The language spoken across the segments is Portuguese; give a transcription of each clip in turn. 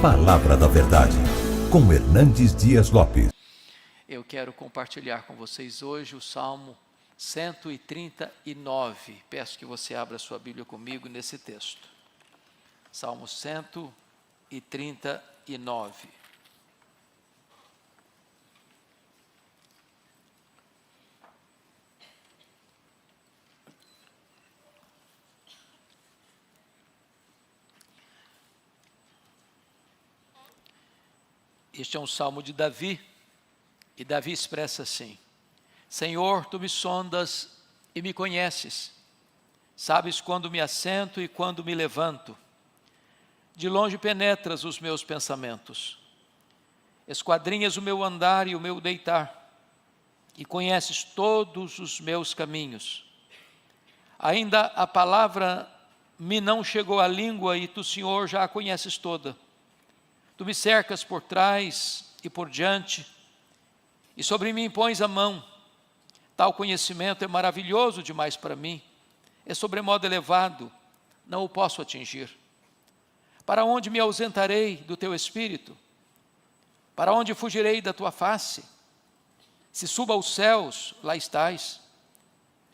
Palavra da Verdade, com Hernandes Dias Lopes. Eu quero compartilhar com vocês hoje o Salmo 139. Peço que você abra sua Bíblia comigo nesse texto. Salmo 139. Este é um salmo de Davi, e Davi expressa assim: Senhor, tu me sondas e me conheces, sabes quando me assento e quando me levanto. De longe penetras os meus pensamentos, esquadrinhas o meu andar e o meu deitar, e conheces todos os meus caminhos. Ainda a palavra me não chegou à língua, e tu, Senhor, já a conheces toda. Tu me cercas por trás e por diante, e sobre mim pões a mão. Tal conhecimento é maravilhoso demais para mim, é sobremodo elevado, não o posso atingir. Para onde me ausentarei do teu espírito? Para onde fugirei da tua face? Se subo aos céus, lá estás.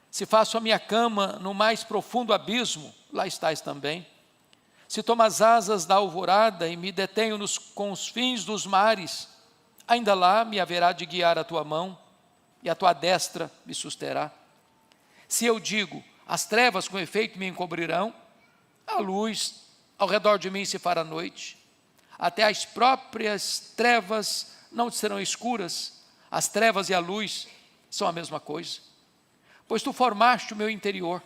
Se faço a minha cama no mais profundo abismo, lá estás também. Se tomo as asas da alvorada e me detenho nos confins dos mares, ainda lá me haverá de guiar a tua mão, e a tua destra me susterá. Se eu digo, as trevas com efeito me encobrirão, a luz ao redor de mim se fará noite. Até as próprias trevas não te serão escuras, as trevas e a luz são a mesma coisa. Pois tu formaste o meu interior,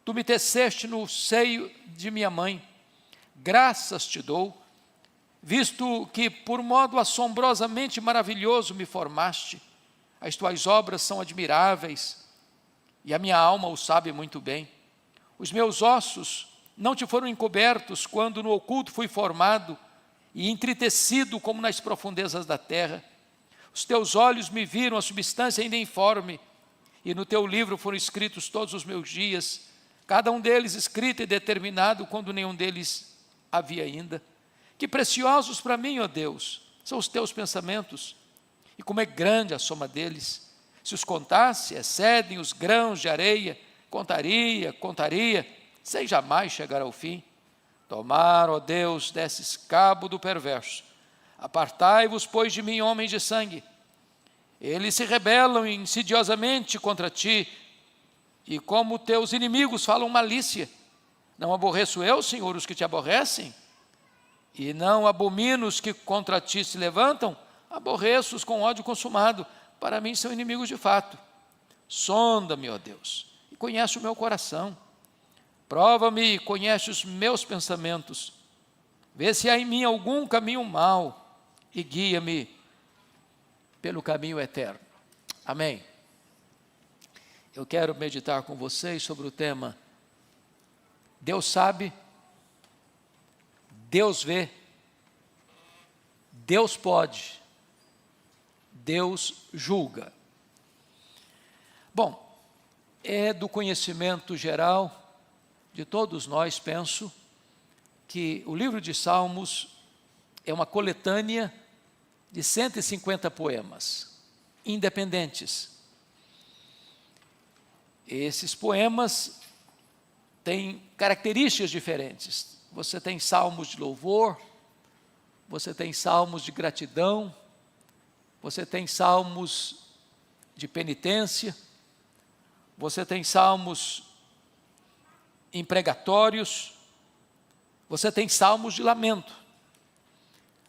tu me teceste no seio de minha mãe. Graças te dou, visto que por modo assombrosamente maravilhoso me formaste. As tuas obras são admiráveis, e a minha alma o sabe muito bem. Os meus ossos não te foram encobertos quando no oculto fui formado e entritecido como nas profundezas da terra. Os teus olhos me viram a substância ainda informe, e no teu livro foram escritos todos os meus dias, cada um deles escrito e determinado quando nenhum deles havia ainda. Que preciosos para mim, ó Deus, são os teus pensamentos, e como é grande a soma deles. Se os contasse, excedem os grãos de areia. Contaria, sem jamais chegar ao fim. Tomar, ó Deus, desses cabo do perverso. Apartai-vos, pois, de mim, homens de sangue. Eles se rebelam insidiosamente contra ti, e como teus inimigos falam malícia. Não aborreço eu, Senhor, os que te aborrecem? E não abomino os que contra ti se levantam? Aborreço-os com ódio consumado. Para mim são inimigos de fato. Sonda-me, ó Deus, e conhece o meu coração. Prova-me e conhece os meus pensamentos. Vê se há em mim algum caminho mau, e guia-me pelo caminho eterno. Amém. Eu quero meditar com vocês sobre o tema: Deus sabe, Deus vê, Deus pode, Deus julga. Bom, é do conhecimento geral de todos nós, penso, que o livro de Salmos é uma coletânea de 150 poemas, independentes. Esses poemas têm características diferentes. Você tem salmos de louvor, você tem salmos de gratidão, você tem salmos de penitência, você tem salmos impregatórios, você tem salmos de lamento.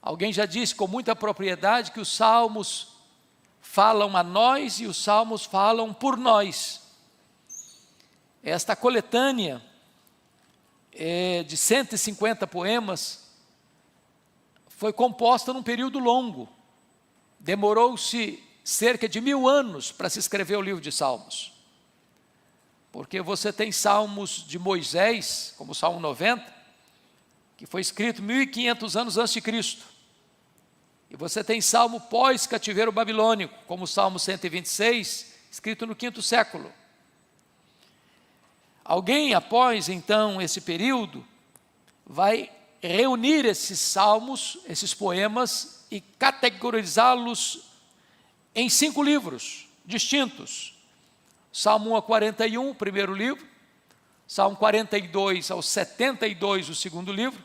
Alguém já disse com muita propriedade que os salmos falam a nós e os salmos falam por nós. Esta coletânea de 150 poemas foi composta num período longo. Demorou-se cerca de 1000 anos para se escrever o livro de Salmos. Porque você tem salmos de Moisés, como o Salmo 90, que foi escrito 1500 anos antes de Cristo. E você tem salmo pós-cativeiro babilônico, como o Salmo 126, escrito no 5º século. Alguém, após então esse período, vai reunir esses salmos, esses poemas, e categorizá-los em 5 livros distintos. Salmo 1 a 41, o primeiro livro. Salmo 42 ao 72, o segundo livro.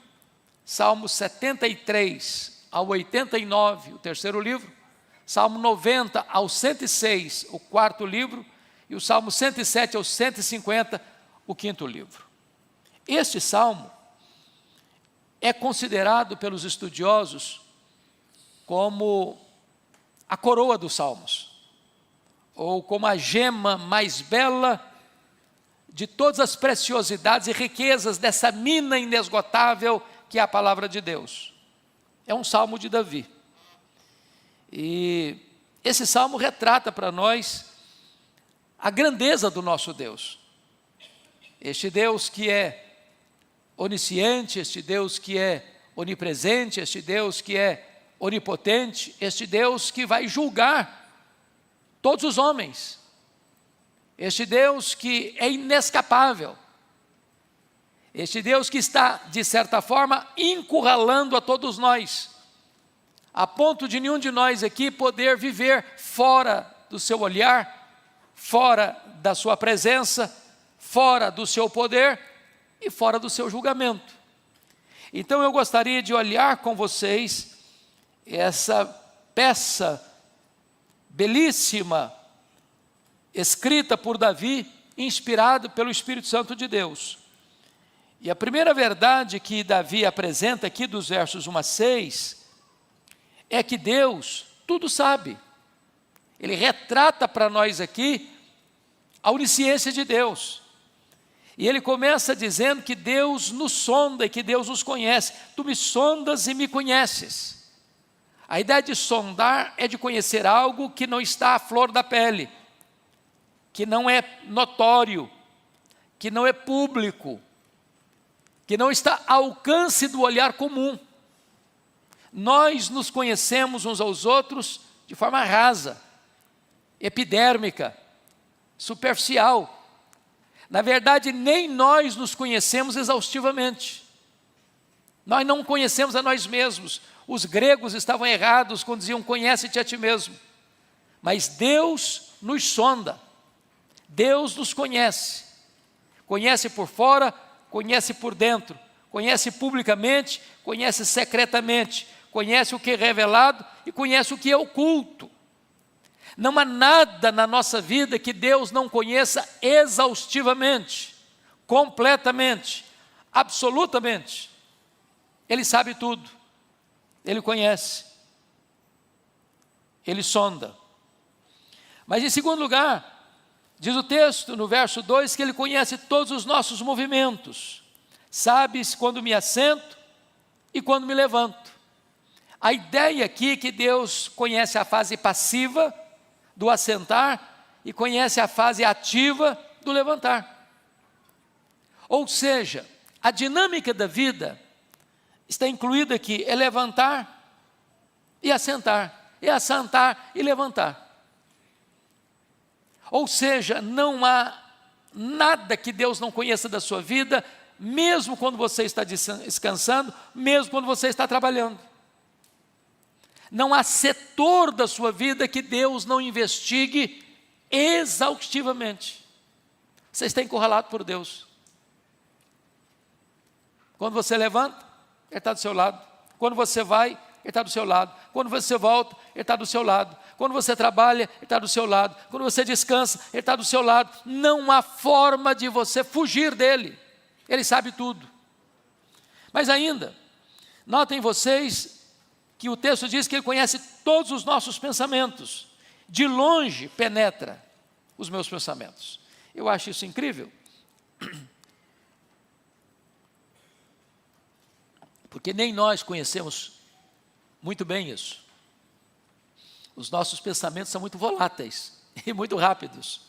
Salmo 73 ao 89, o terceiro livro. Salmo 90 ao 106, o quarto livro. E o Salmo 107 ao 150, o quinto livro. Este salmo é considerado pelos estudiosos como a coroa dos salmos, ou como a gema mais bela de todas as preciosidades e riquezas dessa mina inesgotável que é a palavra de Deus. É um salmo de Davi. E esse salmo retrata para nós a grandeza do nosso Deus. Este Deus que é onisciente, este Deus que é onipresente, este Deus que é onipotente, este Deus que vai julgar todos os homens, este Deus que é inescapável, este Deus que está, de certa forma, encurralando a todos nós, a ponto de nenhum de nós aqui poder viver fora do seu olhar, fora da sua presença, fora do seu poder e fora do seu julgamento. Então eu gostaria de olhar com vocês essa peça belíssima, escrita por Davi, inspirado pelo Espírito Santo de Deus. E a primeira verdade que Davi apresenta aqui dos versos 1 a 6, é que Deus tudo sabe. Ele retrata para nós aqui a onisciência de Deus. E ele começa dizendo que Deus nos sonda e que Deus nos conhece. Tu me sondas e me conheces. A ideia de sondar é de conhecer algo que não está à flor da pele, que não é notório, que não é público, que não está ao alcance do olhar comum. Nós nos conhecemos uns aos outros de forma rasa, epidérmica, superficial. Na verdade, nem nós nos conhecemos exaustivamente. Nós não conhecemos a nós mesmos. Os gregos estavam errados quando diziam, conhece-te a ti mesmo. Mas Deus nos sonda. Deus nos conhece. Conhece por fora, conhece por dentro. Conhece publicamente, conhece secretamente. Conhece o que é revelado e conhece o que é oculto. Não há nada na nossa vida que Deus não conheça exaustivamente, completamente, absolutamente. Ele sabe tudo, Ele conhece, Ele sonda. Mas em segundo lugar, diz o texto no verso 2 que Ele conhece todos os nossos movimentos. Sabes quando me assento e quando me levanto. A ideia aqui é que Deus conhece a fase passiva do assentar e conhece a fase ativa do levantar. Ou seja, a dinâmica da vida está incluída aqui, é levantar e assentar, é assentar e levantar. Ou seja, não há nada que Deus não conheça da sua vida, mesmo quando você está descansando, mesmo quando você está trabalhando. Não há setor da sua vida que Deus não investigue exaustivamente. Você está encurralado por Deus. Quando você levanta, Ele está do seu lado. Quando você vai, Ele está do seu lado. Quando você volta, Ele está do seu lado. Quando você trabalha, Ele está do seu lado. Quando você descansa, Ele está do seu lado. Não há forma de você fugir dEle. Ele sabe tudo. Mas ainda, notem vocês que o texto diz que Ele conhece todos os nossos pensamentos. De longe penetra os meus pensamentos. Eu acho isso incrível. Porque nem nós conhecemos muito bem isso. Os nossos pensamentos são muito voláteis e muito rápidos.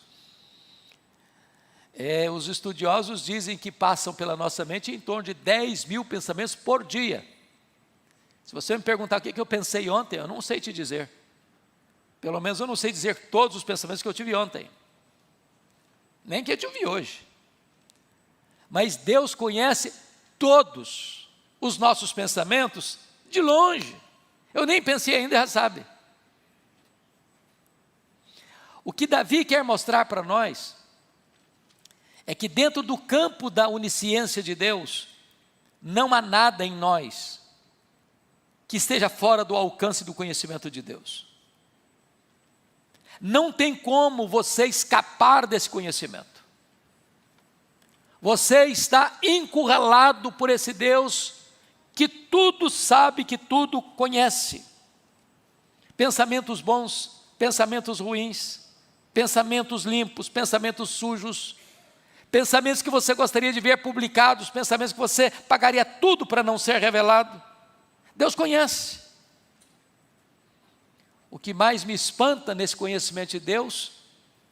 Os estudiosos dizem que passam pela nossa mente em torno de 10 mil pensamentos por dia. Se você me perguntar o que eu pensei ontem, eu não sei te dizer. Pelo menos eu não sei dizer todos os pensamentos que eu tive ontem. Nem que eu tive hoje. Mas Deus conhece todos os nossos pensamentos de longe. Eu nem pensei ainda, já sabe. O que Davi quer mostrar para nós é que dentro do campo da onisciência de Deus, não há nada em nós que esteja fora do alcance do conhecimento de Deus. Não tem como você escapar desse conhecimento. Você está encurralado por esse Deus que tudo sabe, que tudo conhece. Pensamentos bons, pensamentos ruins, pensamentos limpos, pensamentos sujos, pensamentos que você gostaria de ver publicados, pensamentos que você pagaria tudo para não ser revelado. Deus conhece. O que mais me espanta nesse conhecimento de Deus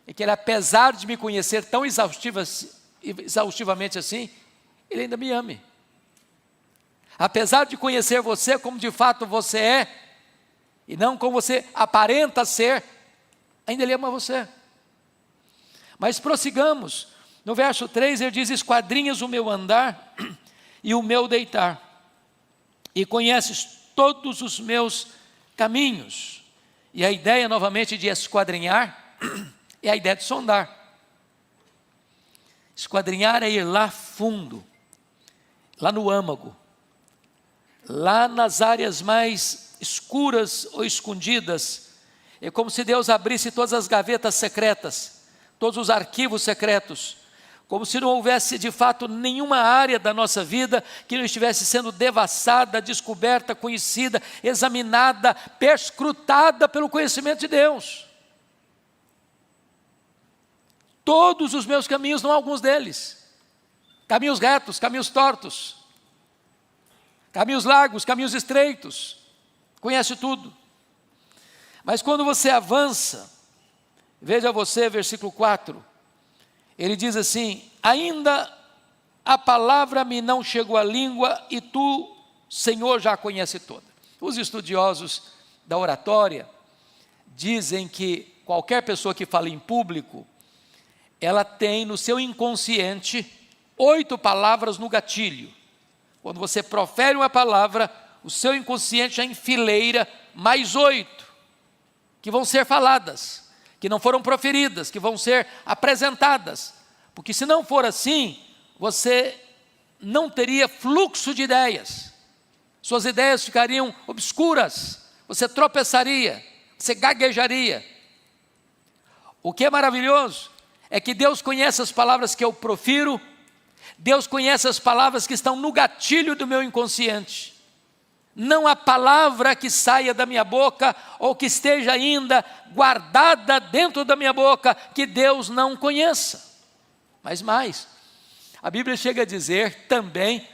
é que Ele, apesar de me conhecer tão exaustivamente assim, Ele ainda me ama. Apesar de conhecer você como de fato você é, e não como você aparenta ser, ainda Ele ama você. Mas prossigamos. No verso 3 ele diz: esquadrinhas o meu andar e o meu deitar, e conheces todos os meus caminhos. E a ideia novamente de esquadrinhar é a ideia de sondar. Esquadrinhar é ir lá fundo, lá no âmago, lá nas áreas mais escuras ou escondidas. É como se Deus abrisse todas as gavetas secretas, todos os arquivos secretos, como se não houvesse de fato nenhuma área da nossa vida que não estivesse sendo devassada, descoberta, conhecida, examinada, perscrutada pelo conhecimento de Deus. Todos os meus caminhos, não alguns deles, caminhos retos, caminhos tortos, caminhos largos, caminhos estreitos, conhece tudo. Mas quando você avança, veja você, versículo 4, ele diz assim: ainda a palavra me não chegou à língua, e tu, Senhor, já a conhece toda. Os estudiosos da oratória dizem que qualquer pessoa que fala em público, ela tem no seu inconsciente 8 palavras no gatilho. Quando você profere uma palavra, o seu inconsciente já enfileira mais 8, que vão ser faladas, que não foram proferidas, que vão ser apresentadas. Porque se não for assim, você não teria fluxo de ideias. Suas ideias ficariam obscuras, você tropeçaria, você gaguejaria. O que é maravilhoso é que Deus conhece as palavras que eu profiro, Deus conhece as palavras que estão no gatilho do meu inconsciente. Não há palavra que saia da minha boca ou que esteja ainda guardada dentro da minha boca que Deus não conheça. Mas mais, a Bíblia chega a dizer também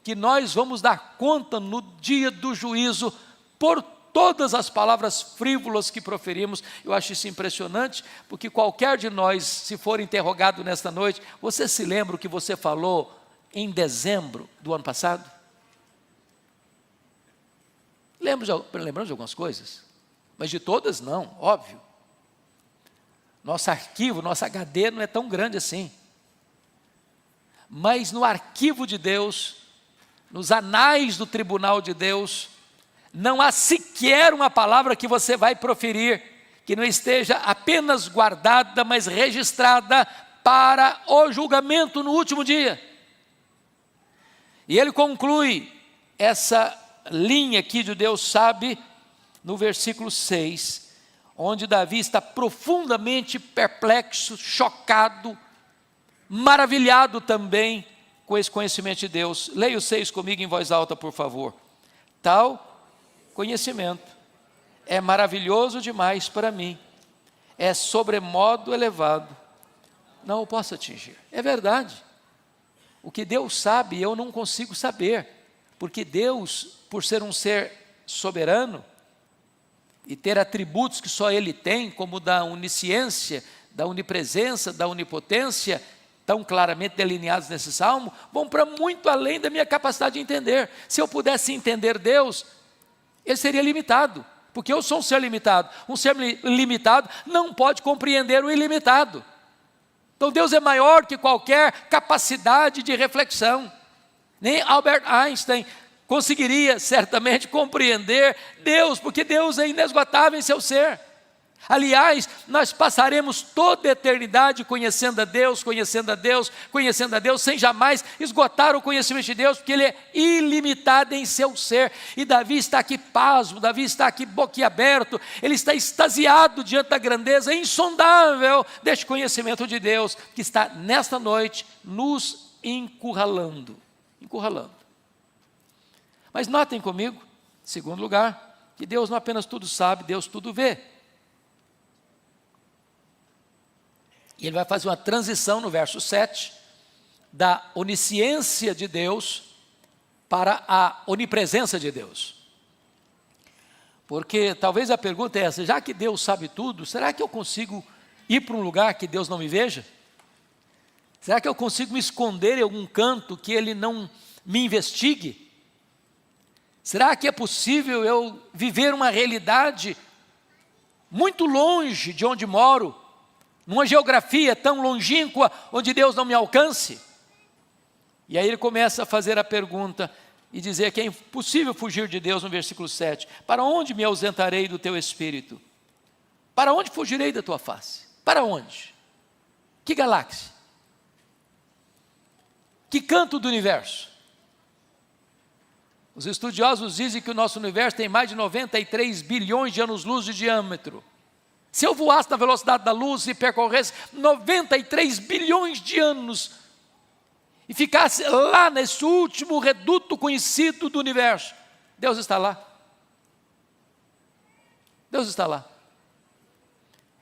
que nós vamos dar conta no dia do juízo por todas as palavras frívolas que proferimos. Eu acho isso impressionante, porque qualquer de nós, se for interrogado nesta noite, você se lembra o que você falou em dezembro do ano passado? Lembramos de algumas coisas, mas de todas não, óbvio. Nosso arquivo, nosso HD não é tão grande assim. Mas no arquivo de Deus, nos anais do tribunal de Deus, não há sequer uma palavra que você vai proferir que não esteja apenas guardada, mas registrada para o julgamento no último dia. E ele conclui essa linha aqui de Deus sabe, no versículo 6, onde Davi está profundamente perplexo, chocado, maravilhado também com esse conhecimento de Deus. Leia o 6 comigo em voz alta, por favor. Tal conhecimento é maravilhoso demais para mim, é sobremodo elevado, não o posso atingir. É verdade, o que Deus sabe eu não consigo saber, porque Deus, por ser um ser soberano e ter atributos que só Ele tem, como da onisciência, da onipresença, da onipotência, tão claramente delineados nesse salmo, vão para muito além da minha capacidade de entender. Se eu pudesse entender Deus, Ele seria limitado, porque eu sou um ser limitado. Um ser limitado não pode compreender o ilimitado. Então Deus é maior que qualquer capacidade de reflexão. Nem Albert Einstein conseguiria certamente compreender Deus, porque Deus é inesgotável em seu ser. Aliás, nós passaremos toda a eternidade conhecendo a Deus, conhecendo a Deus, conhecendo a Deus, sem jamais esgotar o conhecimento de Deus, porque Ele é ilimitado em seu ser. E Davi está aqui pasmo, Davi está aqui boquiaberto, ele está extasiado diante da grandeza insondável deste conhecimento de Deus, que está nesta noite nos encurralando. Mas notem comigo, em segundo lugar, que Deus não apenas tudo sabe, Deus tudo vê. E ele vai fazer uma transição no verso 7, da onisciência de Deus para a onipresença de Deus. Porque talvez a pergunta é essa: já que Deus sabe tudo, será que eu consigo ir para um lugar que Deus não me veja? Será que eu consigo me esconder em algum canto que Ele não me investigue? Será que é possível eu viver uma realidade muito longe de onde moro, numa geografia tão longínqua, onde Deus não me alcance? E aí ele começa a fazer a pergunta e dizer que é impossível fugir de Deus no versículo 7. Para onde me ausentarei do teu espírito? Para onde fugirei da tua face? Para onde? Que galáxia? Que canto do universo? Os estudiosos dizem que o nosso universo tem mais de 93 bilhões de anos-luz de diâmetro. Se eu voasse na velocidade da luz e percorresse 93 bilhões de anos e ficasse lá nesse último reduto conhecido do universo, Deus está lá. Deus está lá.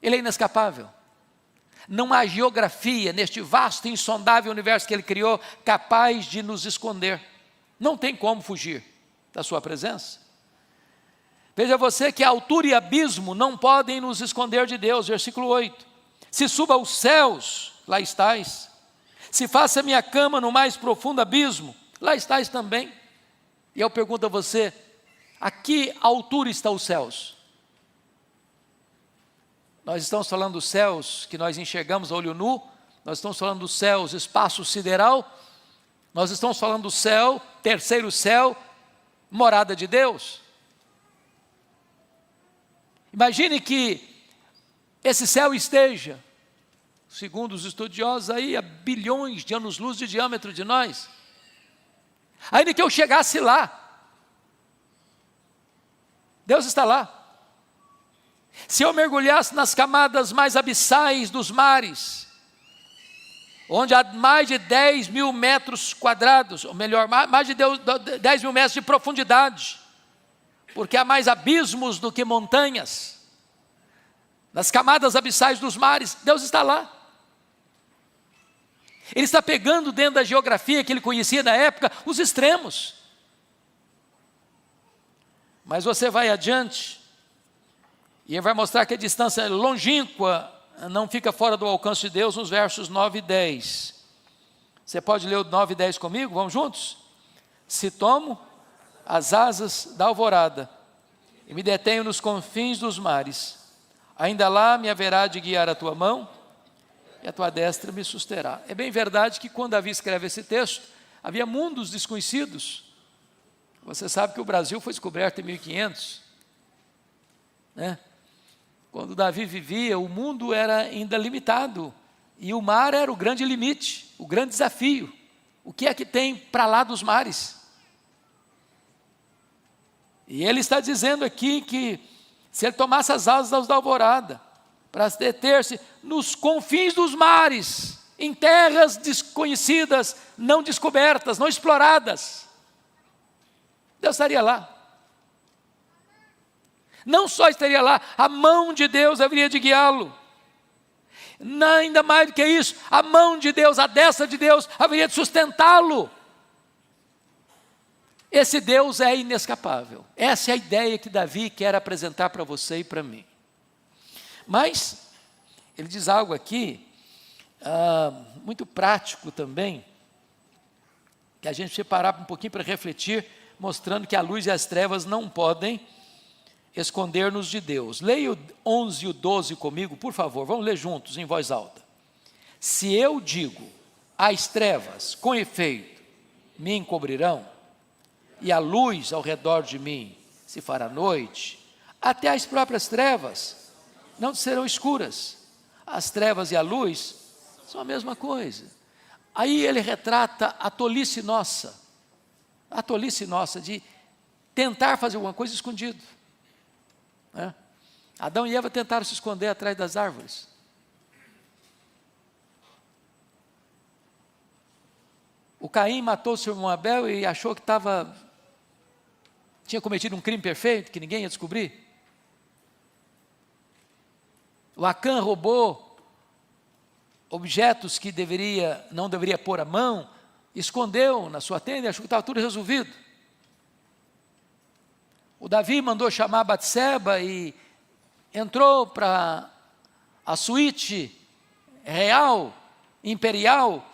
Ele é inescapável. Não há geografia neste vasto e insondável universo que Ele criou capaz de nos esconder. Não tem como fugir da sua presença. Veja você que a altura e abismo não podem nos esconder de Deus. Versículo 8. Se suba aos céus, lá estás. Se faça minha cama no mais profundo abismo, lá estás também. E eu pergunto a você: a que altura estão os céus? Nós estamos falando dos céus que nós enxergamos a olho nu, nós estamos falando dos céus, espaço sideral, nós estamos falando do céu, terceiro céu, morada de Deus. Imagine que esse céu esteja, segundo os estudiosos, aí a bilhões de anos-luz de diâmetro de nós. Ainda que eu chegasse lá, Deus está lá. Se eu mergulhasse nas camadas mais abissais dos mares, onde há mais de 10 mil metros quadrados, ou melhor, mais de 10 mil metros de profundidade, porque há mais abismos do que montanhas, nas camadas abissais dos mares, Deus está lá. Ele está pegando dentro da geografia que ele conhecia na época, os extremos. Mas você vai adiante, e ele vai mostrar que a distância longínqua não fica fora do alcance de Deus, nos versos 9 e 10. Você pode ler o 9 e 10 comigo? Vamos juntos? Se tomo as asas da alvorada e me detenho nos confins dos mares, ainda lá me haverá de guiar a tua mão e a tua destra me susterá. É bem verdade que quando Davi escreve esse texto, havia mundos desconhecidos. Você sabe que o Brasil foi descoberto em 1500, né? Quando Davi vivia, o mundo era ainda limitado, e o mar era o grande limite, o grande desafio. O que é que tem para lá dos mares? E ele está dizendo aqui que se ele tomasse as asas da alvorada, para deter-se nos confins dos mares, em terras desconhecidas, não descobertas, não exploradas, Deus estaria lá. Não só estaria lá, a mão de Deus haveria de guiá-lo. Ainda mais do que isso, a mão de Deus, a destra de Deus, haveria de sustentá-lo. Esse Deus é inescapável. Essa é a ideia que Davi quer apresentar para você e para mim. Mas, ele diz algo aqui, muito prático também, que a gente precisa parar um pouquinho para refletir, mostrando que a luz e as trevas não podem esconder-nos de Deus. Leia o 11 e o 12 comigo, por favor, vamos ler juntos, em voz alta. Se eu digo, as trevas, com efeito, me encobrirão, e a luz ao redor de mim se fará noite, até as próprias trevas não serão escuras. As trevas e a luz são a mesma coisa. Aí ele retrata a tolice nossa de tentar fazer alguma coisa escondido, né? Adão e Eva tentaram se esconder atrás das árvores. O Caim matou o seu irmão Abel e achou que tinha cometido um crime perfeito, que ninguém ia descobrir. O Acã roubou objetos que não deveria pôr a mão, escondeu na sua tenda e achou que estava tudo resolvido. O Davi mandou chamar Batseba e entrou para a suíte real, imperial,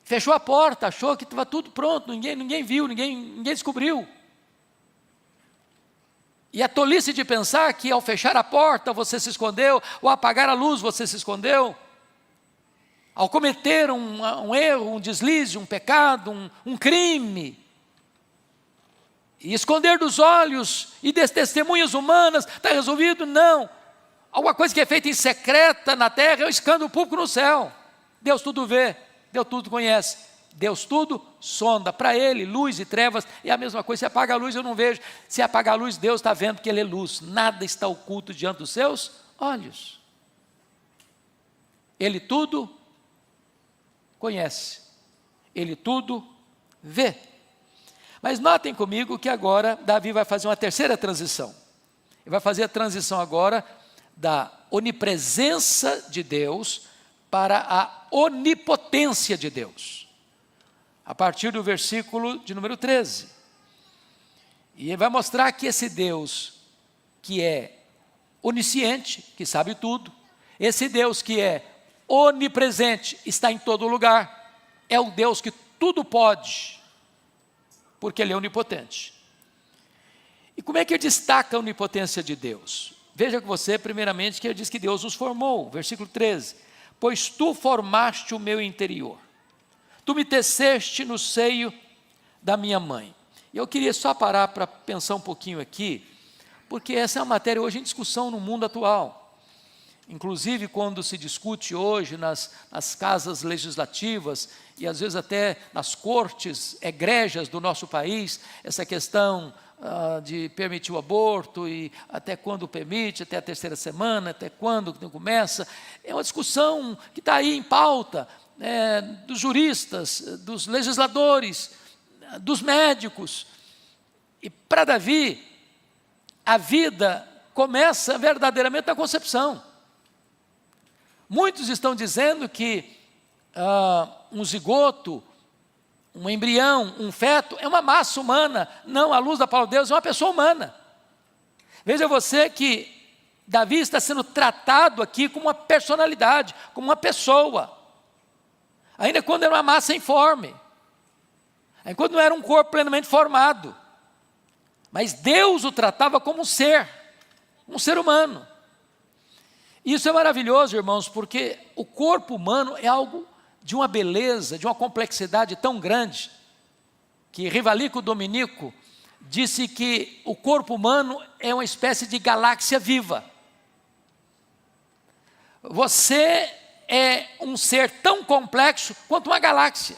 fechou a porta, achou que estava tudo pronto, ninguém viu, ninguém descobriu. E a tolice de pensar que ao fechar a porta você se escondeu, ou apagar a luz você se escondeu, ao cometer um erro, um deslize, um pecado, um crime, e esconder dos olhos e das testemunhas humanas, está resolvido? Não. Alguma coisa que é feita em secreta na terra é um escândalo público no céu. Deus tudo vê, Deus tudo conhece, Deus tudo sonda. Para Ele, luz e trevas é a mesma coisa. Se apaga a luz, eu não vejo. Se apagar a luz, Deus está vendo que Ele é luz. Nada está oculto diante dos seus olhos. Ele tudo conhece, Ele tudo vê. Mas notem comigo que agora Davi vai fazer uma terceira transição. Ele vai fazer a transição agora da onipresença de Deus para a onipotência de Deus. A partir do versículo de número 13. E ele vai mostrar que esse Deus que é onisciente, que sabe tudo, esse Deus que é onipresente, está em todo lugar, é o Deus que tudo pode, porque Ele é onipotente. E como é que ele destaca a onipotência de Deus? Veja com você, primeiramente, que ele diz que Deus nos formou, versículo 13, pois tu formaste o meu interior, tu me teceste no seio da minha mãe. E eu queria só parar para pensar um pouquinho aqui, porque essa é uma matéria hoje em discussão no mundo atual. Inclusive quando se discute hoje nas casas legislativas e às vezes até nas cortes egrégias do nosso país, essa questão de permitir o aborto e até quando permite, até a terceira semana, até quando começa, é uma discussão que está aí em pauta, dos juristas, dos legisladores, dos médicos. E para Davi, a vida começa verdadeiramente na concepção. Muitos estão dizendo que um zigoto, um embrião, um feto é uma massa humana. Não, à luz da palavra de Deus, é uma pessoa humana. Veja você que Davi está sendo tratado aqui como uma personalidade, como uma pessoa. Ainda quando era uma massa informe, ainda quando não era um corpo plenamente formado. Mas Deus o tratava como um ser humano. Isso é maravilhoso, irmãos, porque o corpo humano é algo de uma beleza, de uma complexidade tão grande, que Rivalico Dominico disse que o corpo humano é uma espécie de galáxia viva. Você é um ser tão complexo quanto uma galáxia.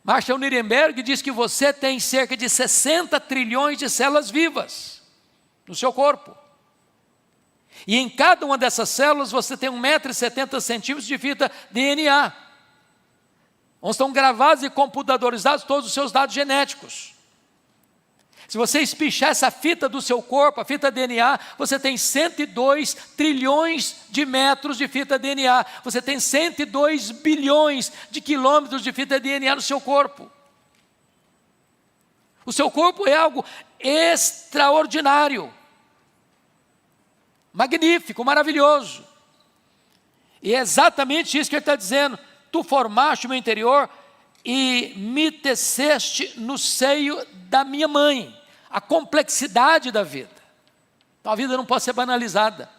Marshall Nirenberg diz que você tem cerca de 60 trilhões de células vivas no seu corpo. E em cada uma dessas células você tem 1,70 m de fita DNA, onde estão gravados e computadorizados todos os seus dados genéticos. Se você espichar essa fita do seu corpo, a fita DNA, você tem 102 trilhões de metros de fita DNA. Você tem 102 bilhões de quilômetros de fita DNA no seu corpo. O seu corpo é algo extraordinário, magnífico, maravilhoso. E é exatamente isso que ele está dizendo. Tu formaste o meu interior e me teceste no seio da minha mãe. A complexidade da vida. Então, a vida não pode ser banalizada.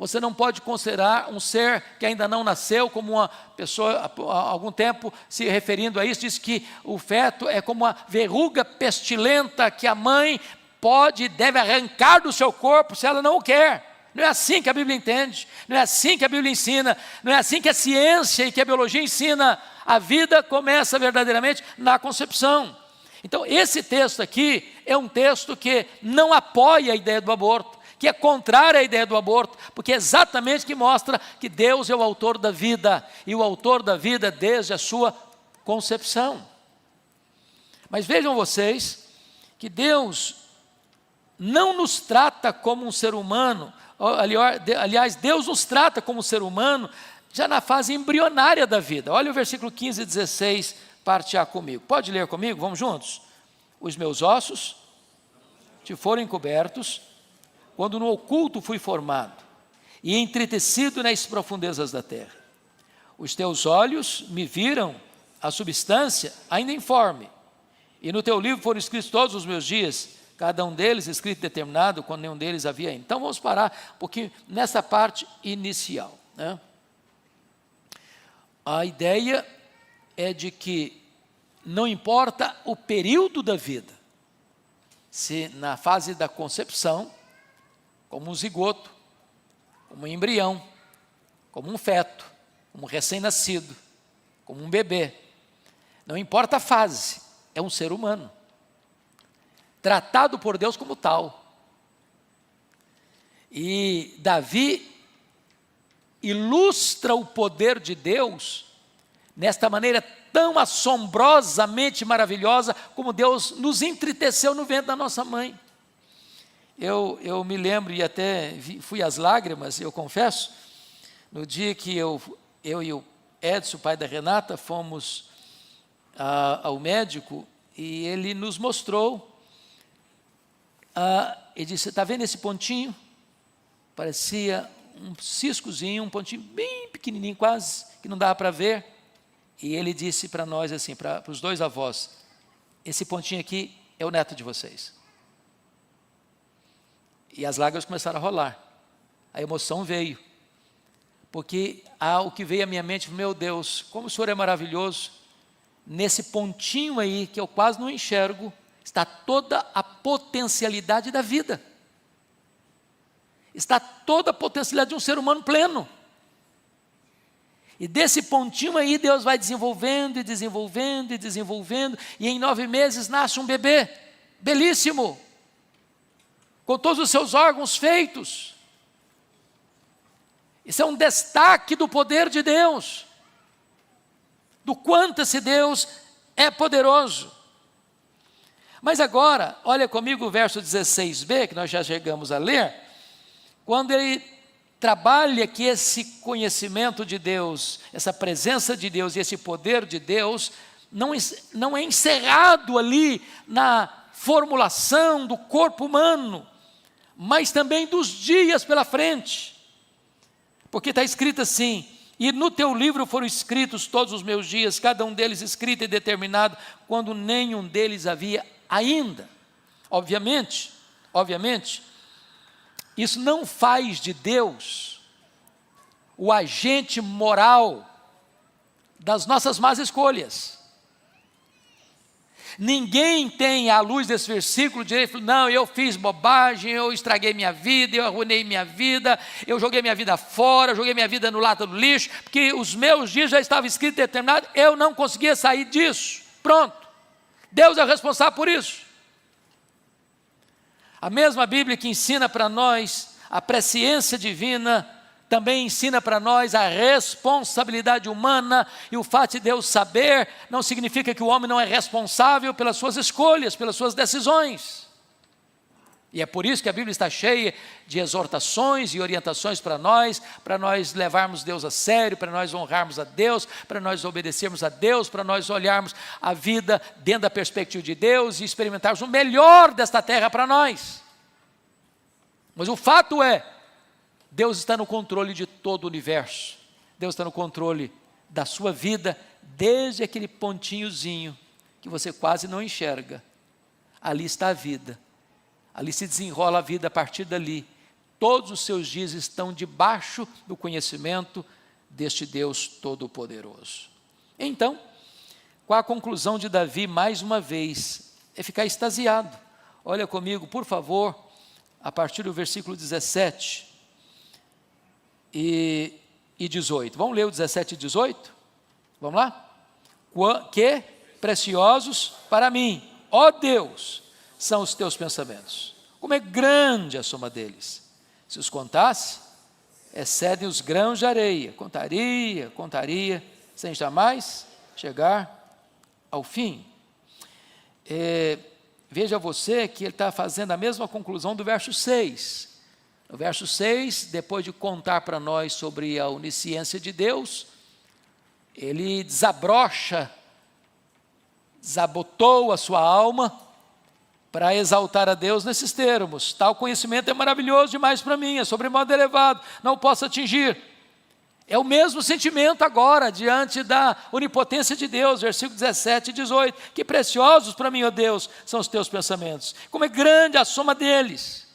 Você não pode considerar um ser que ainda não nasceu como uma pessoa, há algum tempo, se referindo a isso, diz que o feto é como uma verruga pestilenta que a mãe pode e deve arrancar do seu corpo se ela não o quer. Não é assim que a Bíblia entende, não é assim que a Bíblia ensina, não é assim que a ciência e que a biologia ensina. A vida começa verdadeiramente na concepção. Então, esse texto aqui é um texto que não apoia a ideia do aborto, que é contrário à ideia do aborto, porque é exatamente que mostra que Deus é o autor da vida, e o autor da vida desde a sua concepção. Mas vejam vocês, que Deus não nos trata como um ser humano, aliás, Deus nos trata como um ser humano, já na fase embrionária da vida. Olha o versículo 15 e 16, parte A comigo. Pode ler comigo? Vamos juntos? Os meus ossos te foram encobertos, quando no oculto fui formado, e entretecido nas profundezas da terra. Os teus olhos me viram a substância ainda informe, e no teu livro foram escritos todos os meus dias, cada um deles escrito e determinado, quando nenhum deles havia ainda. Então vamos parar um pouquinho nessa parte inicial, né? A ideia é de que não importa o período da vida, se na fase da concepção, como um zigoto, como um embrião, como um feto, como um recém-nascido, como um bebê, não importa a fase, é um ser humano, tratado por Deus como tal. E Davi ilustra o poder de Deus nesta maneira tão assombrosamente maravilhosa, como Deus nos entreteceu no ventre da nossa mãe. Eu me lembro, e até fui às lágrimas, eu confesso, no dia que eu e o Edson, pai da Renata, fomos ao médico, e ele nos mostrou, ele disse: está vendo esse pontinho? Parecia um ciscozinho, um pontinho bem pequenininho quase, que não dava para ver. E ele disse para nós assim, para os dois avós: esse pontinho aqui é o neto de vocês. E as lágrimas começaram a rolar, a emoção veio, porque o que veio à minha mente: meu Deus, como o Senhor é maravilhoso, nesse pontinho aí, que eu quase não enxergo, está toda a potencialidade da vida, está toda a potencialidade de um ser humano pleno. E desse pontinho aí Deus vai desenvolvendo e desenvolvendo e desenvolvendo, e em 9 meses nasce um bebê, belíssimo, com todos os seus órgãos feitos. Isso é um destaque do poder de Deus, do quanto esse Deus é poderoso. Mas agora, olha comigo o verso 16b, que nós já chegamos a ler, quando ele trabalha que esse conhecimento de Deus, essa presença de Deus e esse poder de Deus, não é encerrado ali na formulação do corpo humano, mas também dos dias pela frente. Porque está escrito assim: e no teu livro foram escritos todos os meus dias, cada um deles escrito e determinado, quando nenhum deles havia ainda. Obviamente, isso não faz de Deus o agente moral das nossas más escolhas. Ninguém tem, à luz desse versículo, direito: não, eu fiz bobagem, eu estraguei minha vida, eu arruinei minha vida, eu joguei minha vida fora, joguei minha vida no lata do lixo, porque os meus dias já estavam escritos e determinados, eu não conseguia sair disso. Pronto, Deus é o responsável por isso. A mesma Bíblia que ensina para nós a presciência divina, também ensina para nós a responsabilidade humana, e o fato de Deus saber não significa que o homem não é responsável pelas suas escolhas, pelas suas decisões. E é por isso que a Bíblia está cheia de exortações e orientações para nós levarmos Deus a sério, para nós honrarmos a Deus, para nós obedecermos a Deus, para nós olharmos a vida dentro da perspectiva de Deus e experimentarmos o melhor desta terra para nós. Mas o fato é, Deus está no controle de todo o universo, Deus está no controle da sua vida, desde aquele pontinhozinho que você quase não enxerga. Ali está a vida, ali se desenrola a vida a partir dali. todos os seus dias estão debaixo do conhecimento deste Deus Todo-Poderoso. Então, qual a conclusão de Davi, mais uma vez? É ficar extasiado. Olha comigo, por favor, a partir do versículo 17 e 18. Vamos ler o 17 e 18? Vamos lá? Que preciosos para mim, ó Deus, são os teus pensamentos. Como é grande a soma deles. Se os contasse, excedem os grãos de areia. Contaria, sem jamais chegar ao fim. Veja você que ele está fazendo a mesma conclusão do verso 6. No verso 6, depois de contar para nós sobre a onisciência de Deus, ele desabotou a sua alma para exaltar a Deus nesses termos: tal conhecimento é maravilhoso demais para mim, é sobremodo elevado, não posso atingir. É o mesmo sentimento agora, diante da onipotência de Deus, versículo 17 e 18. Que preciosos para mim, ó Deus, são os teus pensamentos, como é grande a soma deles.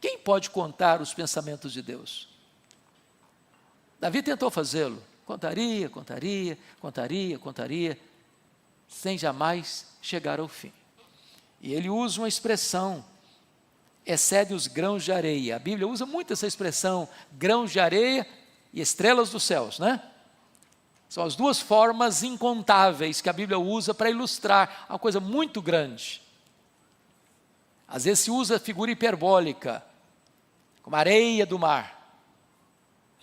Quem pode contar os pensamentos de Deus? Davi tentou fazê-lo, contaria, sem jamais chegar ao fim. E ele usa uma expressão: excede os grãos de areia. A Bíblia usa muito essa expressão, grãos de areia e estrelas dos céus, né? São as duas formas incontáveis que a Bíblia usa para ilustrar uma coisa muito grande. Às vezes se usa figura hiperbólica, como a areia do mar,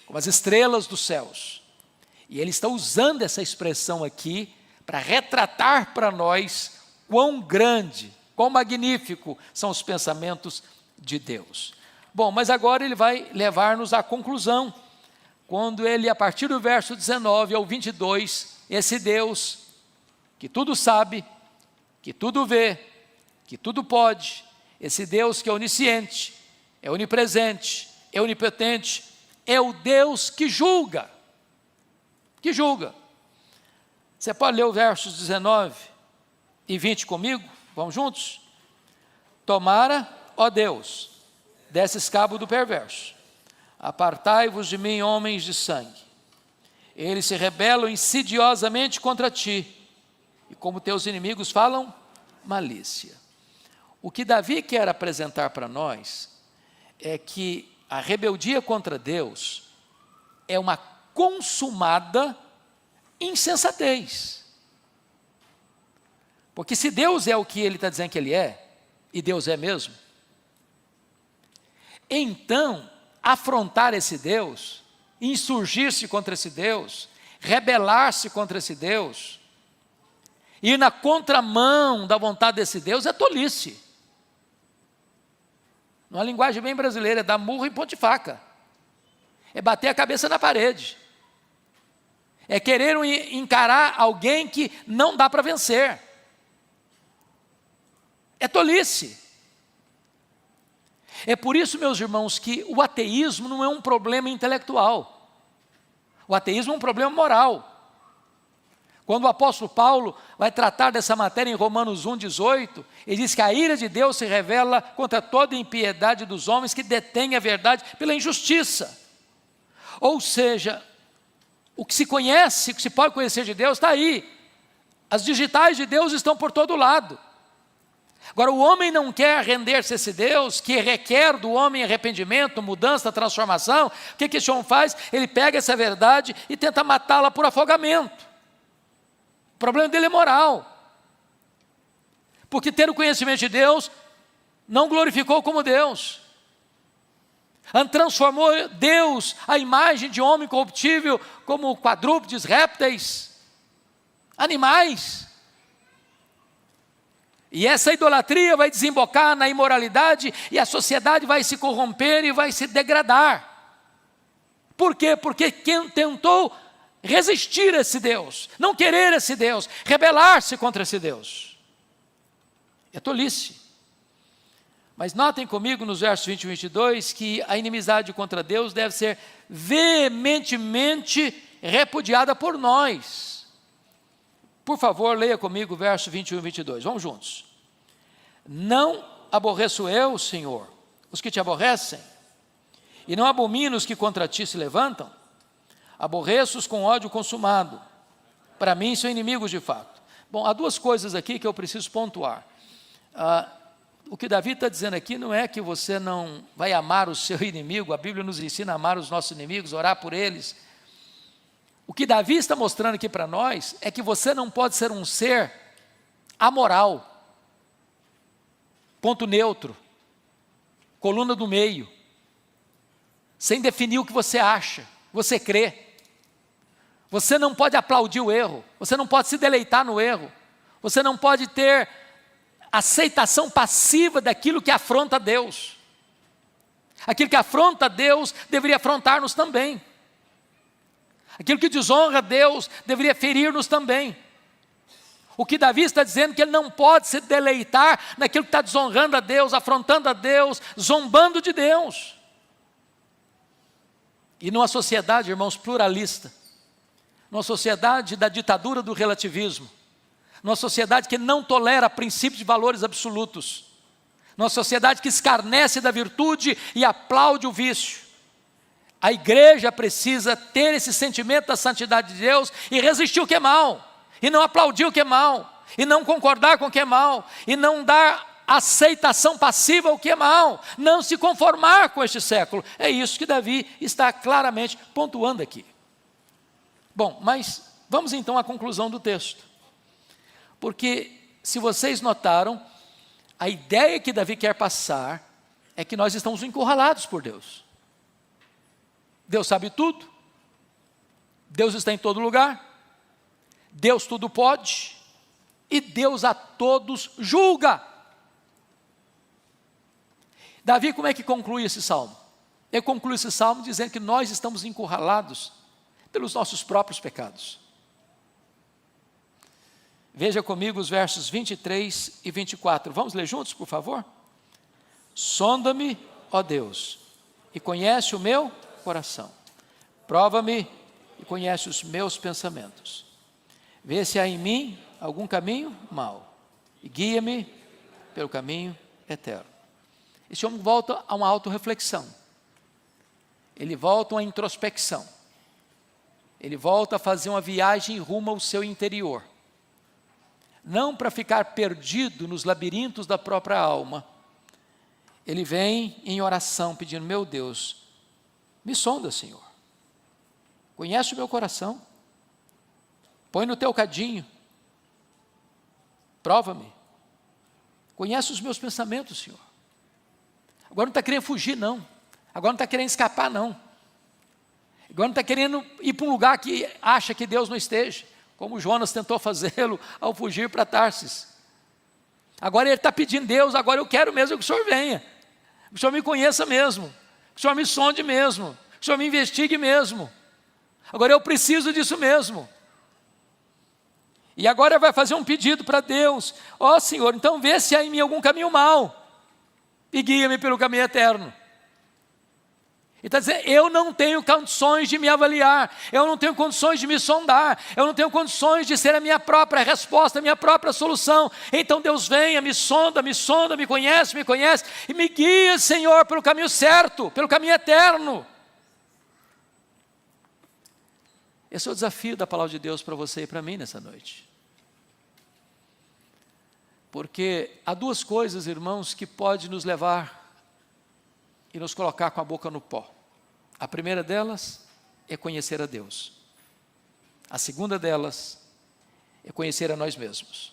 como as estrelas dos céus. E ele está usando essa expressão aqui para retratar para nós quão grande, quão magnífico são os pensamentos de Deus. Bom, mas agora ele vai levar-nos à conclusão, quando ele, a partir do verso 19 ao 22, esse Deus que tudo sabe, que tudo vê, que tudo pode, esse Deus que é onisciente, é onipresente, é onipotente, é o Deus que julga. Que julga. Você pode ler os versos 19 e 20 comigo? Vamos juntos? Tomara, ó Deus, desses cabo do perverso. Apartai-vos de mim, homens de sangue. Eles se rebelam insidiosamente contra ti, e como teus inimigos falam malícia. O que Davi quer apresentar para nós é que a rebeldia contra Deus é uma consumada insensatez. Porque se Deus é o que ele está dizendo que ele é, e Deus é mesmo, então afrontar esse Deus, insurgir-se contra esse Deus, rebelar-se contra esse Deus, ir na contramão da vontade desse Deus é tolice. Numa linguagem bem brasileira, é dar murro em ponta de faca, é bater a cabeça na parede, é querer encarar alguém que não dá para vencer, é tolice. É por isso, meus irmãos, que o ateísmo não é um problema intelectual, o ateísmo é um problema moral. Quando o apóstolo Paulo vai tratar dessa matéria em Romanos 1,18, ele diz que a ira de Deus se revela contra toda a impiedade dos homens que detêm a verdade pela injustiça. Ou seja, o que se conhece, o que se pode conhecer de Deus está aí. As digitais de Deus estão por todo lado. Agora, o homem não quer render-se a esse Deus que requer do homem arrependimento, mudança, transformação. O que esse homem faz? Ele pega essa verdade e tenta matá-la por afogamento. O problema dele é moral. Porque ter o conhecimento de Deus não glorificou como Deus. Transformou Deus, a imagem de homem corruptível, como quadrúpedes, répteis, animais. E essa idolatria vai desembocar na imoralidade e a sociedade vai se corromper e vai se degradar. Por quê? Porque quem tentou resistir a esse Deus, não querer esse Deus, rebelar-se contra esse Deus, é tolice. Mas notem comigo nos versos 20 e 22 que a inimizade contra Deus deve ser veementemente repudiada por nós. Por favor, leia comigo o verso 21 e 22, vamos juntos. Não aborreço eu, Senhor, os que te aborrecem, e não abomino os que contra ti se levantam. Aborreço-os com ódio consumado. Para mim são inimigos de fato. Bom, há duas coisas aqui que eu preciso pontuar. O que Davi está dizendo aqui não é que você não vai amar o seu inimigo. A Bíblia nos ensina a amar os nossos inimigos, orar por eles. O que Davi está mostrando aqui para nós é que você não pode ser um ser amoral, ponto neutro, coluna do meio, sem definir o que você acha, você crê. Você não pode aplaudir o erro, você não pode se deleitar no erro, você não pode ter aceitação passiva daquilo que afronta Deus. Aquilo que afronta Deus deveria afrontar-nos também. Aquilo que desonra Deus deveria ferir-nos também. O que Davi está dizendo é que ele não pode se deleitar naquilo que está desonrando a Deus, afrontando a Deus, zombando de Deus. E numa sociedade, irmãos, pluralista, numa sociedade da ditadura do relativismo, numa sociedade que não tolera princípios de valores absolutos, numa sociedade que escarnece da virtude e aplaude o vício, a igreja precisa ter esse sentimento da santidade de Deus e resistir o que é mal, e não aplaudir o que é mal, e não concordar com o que é mal, e não dar aceitação passiva ao que é mal, não se conformar com este século. É isso que Davi está claramente pontuando aqui. Bom, mas vamos então à conclusão do texto. Porque, se vocês notaram, a ideia que Davi quer passar é que nós estamos encurralados por Deus. Deus sabe tudo, Deus está em todo lugar, Deus tudo pode, e Deus a todos julga. Davi, como é que conclui esse salmo? Ele conclui esse salmo dizendo que nós estamos encurralados pelos nossos próprios pecados. Veja comigo os versos 23 e 24. Vamos ler juntos, por favor? Sonda-me, ó Deus, e conhece o meu coração. Prova-me e conhece os meus pensamentos. Vê se há em mim algum caminho mau e guia-me pelo caminho eterno. Esse homem volta a uma autorreflexão. Ele volta a uma introspecção. Ele volta a fazer uma viagem rumo ao seu interior. Não para ficar perdido nos labirintos da própria alma. Ele vem em oração pedindo: meu Deus, me sonda, Senhor. Conhece o meu coração. Põe no teu cadinho. Prova-me. Conhece os meus pensamentos, Senhor. Agora não está querendo fugir, não. Agora não está querendo escapar, não. Agora não está querendo ir para um lugar que acha que Deus não esteja, como Jonas tentou fazê-lo ao fugir para Tarsis. Agora ele está pedindo: Deus, agora eu quero mesmo que o Senhor venha, que o Senhor me conheça mesmo, que o Senhor me sonde mesmo, que o Senhor me investigue mesmo. Agora eu preciso disso mesmo. E agora vai fazer um pedido para Deus: ó Senhor, então vê se há em mim algum caminho mau e guia-me pelo caminho eterno. Ele está dizendo: eu não tenho condições de me avaliar, eu não tenho condições de me sondar, eu não tenho condições de ser a minha própria resposta, a minha própria solução. Então Deus venha, me sonda, me conhece e me guia, Senhor, pelo caminho certo, pelo caminho eterno. Esse é o desafio da palavra de Deus para você e para mim nessa noite. Porque há duas coisas, irmãos, que podem nos levar e nos colocar com a boca no pó. A primeira delas é conhecer a Deus. A segunda delas é conhecer a nós mesmos.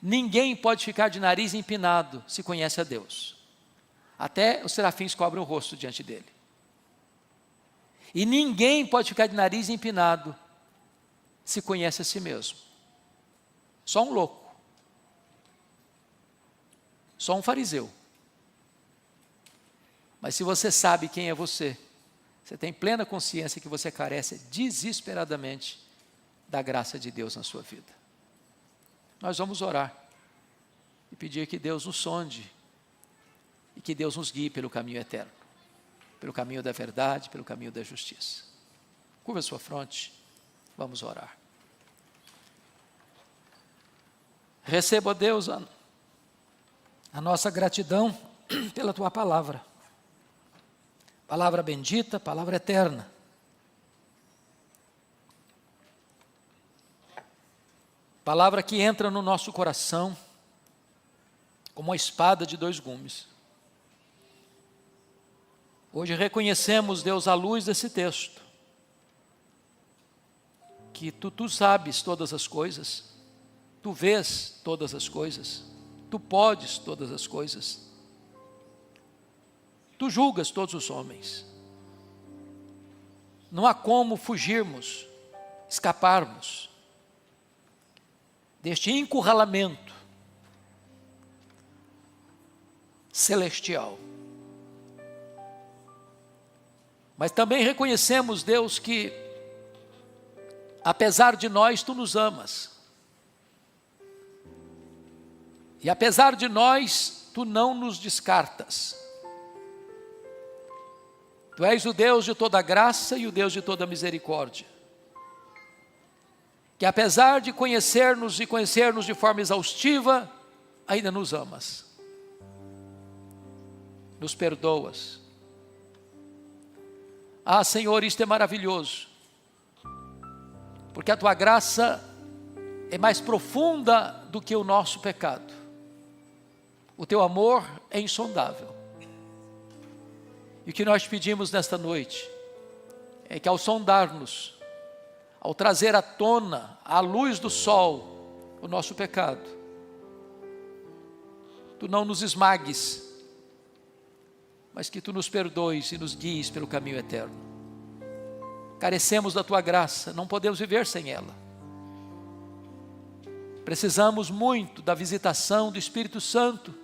Ninguém pode ficar de nariz empinado se conhece a Deus. Até os serafins cobrem o rosto diante dele. E ninguém pode ficar de nariz empinado se conhece a si mesmo. Só um louco. Só um fariseu. Mas se você sabe quem é você tem plena consciência que você carece desesperadamente da graça de Deus na sua vida. Nós vamos orar e pedir que Deus nos sonde e que Deus nos guie pelo caminho eterno, pelo caminho da verdade, pelo caminho da justiça. Curva a sua fronte, vamos orar. Receba, Deus, a nossa gratidão pela tua palavra. Palavra bendita, palavra eterna. Palavra que entra no nosso coração como uma espada de dois gumes. Hoje reconhecemos, Deus, à luz desse texto, que tu sabes todas as coisas, tu vês todas as coisas, tu podes todas as coisas, tu julgas todos os homens. Não há como fugirmos, escaparmos deste encurralamento celestial. Mas também reconhecemos, Deus, que apesar de nós, tu nos amas. E apesar de nós, tu não nos descartas. Tu és o Deus de toda graça e o Deus de toda misericórdia. Que apesar de conhecer-nos e conhecer-nos de forma exaustiva, ainda nos amas. Nos perdoas. Ah, Senhor, isto é maravilhoso. Porque a tua graça é mais profunda do que o nosso pecado. O teu amor é insondável. E o que nós pedimos nesta noite é que ao sondar-nos, ao trazer à tona, à luz do sol, o nosso pecado, tu não nos esmagues, mas que tu nos perdoes e nos guies pelo caminho eterno. Carecemos da tua graça, não podemos viver sem ela. Precisamos muito da visitação do Espírito Santo,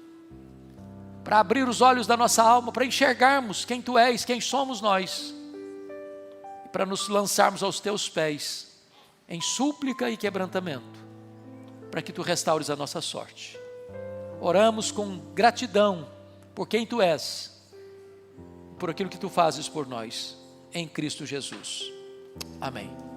para abrir os olhos da nossa alma, para enxergarmos quem tu és, quem somos nós, e para nos lançarmos aos teus pés, em súplica e quebrantamento, para que tu restaures a nossa sorte. Oramos com gratidão por quem tu és, por aquilo que tu fazes por nós, em Cristo Jesus. Amém.